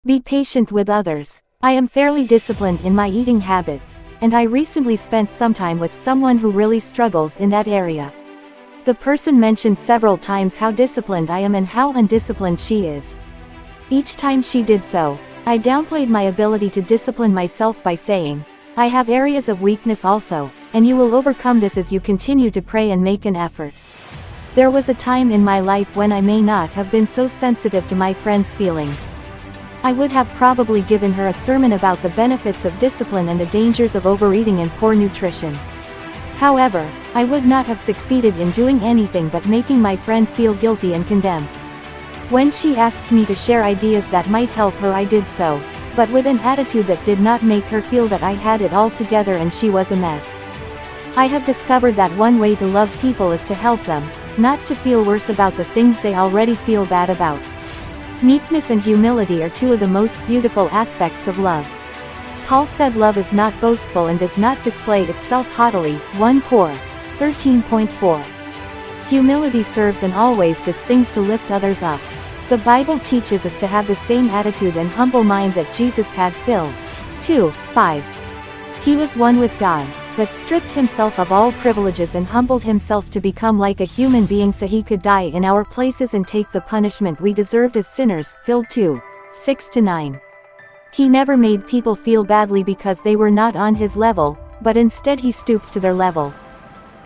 Be patient with others. I am fairly disciplined in my eating habits, and I recently spent some time with someone who really struggles in that area. The person mentioned several times how disciplined I am and how undisciplined she is. Each time she did so, I downplayed my ability to discipline myself by saying, I have areas of weakness also, and you will overcome this as you continue to pray and make an effort. There was a time in my life when I may not have been so sensitive to my friend's feelings. I would have probably given her a sermon about the benefits of discipline and the dangers of overeating and poor nutrition. However, I would not have succeeded in doing anything but making my friend feel guilty and condemned. When she asked me to share ideas that might help her, I did so, but with an attitude that did not make her feel that I had it all together and she was a mess. I have discovered that one way to love people is to help them, not to feel worse about the things they already feel bad about. Meekness and humility are two of the most beautiful aspects of love. Paul said love is not boastful and does not display itself haughtily, 1 Cor. 13.4. Humility serves and always does things to lift others up. The Bible teaches us to have the same attitude and humble mind that Jesus had. Phil. 2:5. He was one with God, but stripped himself of all privileges and humbled himself to become like a human being so he could die in our places and take the punishment we deserved as sinners. Phil 2:6-9. He never made people feel badly because they were not on his level, but instead he stooped to their level.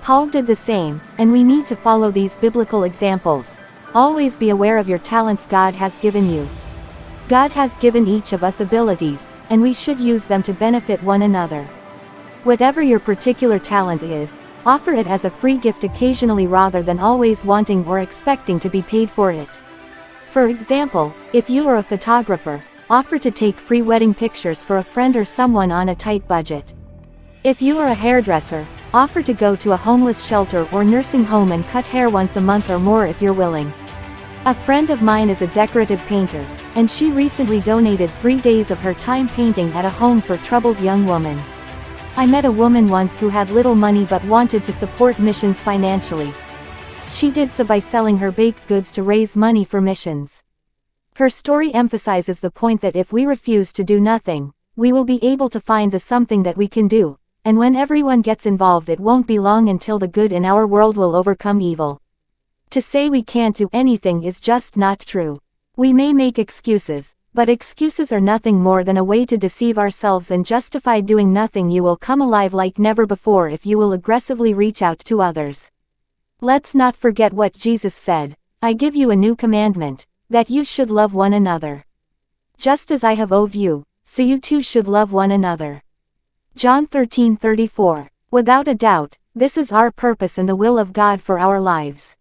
Paul did the same, and we need to follow these biblical examples. Always be aware of your talents God has given you. God has given each of us abilities, and we should use them to benefit one another. Whatever your particular talent is, offer it as a free gift occasionally rather than always wanting or expecting to be paid for it. For example, if you are a photographer, offer to take free wedding pictures for a friend or someone on a tight budget. If you are a hairdresser, offer to go to a homeless shelter or nursing home and cut hair once a month or more if you're willing. A friend of mine is a decorative painter, and she recently donated 3 days of her time painting at a home for troubled young women. I met a woman once who had little money but wanted to support missions financially. She did so by selling her baked goods to raise money for missions. Her story emphasizes the point that if we refuse to do nothing, we will be able to find the something that we can do, and when everyone gets involved it won't be long until the good in our world will overcome evil. To say we can't do anything is just not true. We may make excuses, but excuses are nothing more than a way to deceive ourselves and justify doing nothing. You will come alive like never before if you will aggressively reach out to others. Let's not forget what Jesus said, I give you a new commandment, that you should love one another. Just as I have loved you, so you too should love one another. John 13:34. Without a doubt, this is our purpose and the will of God for our lives.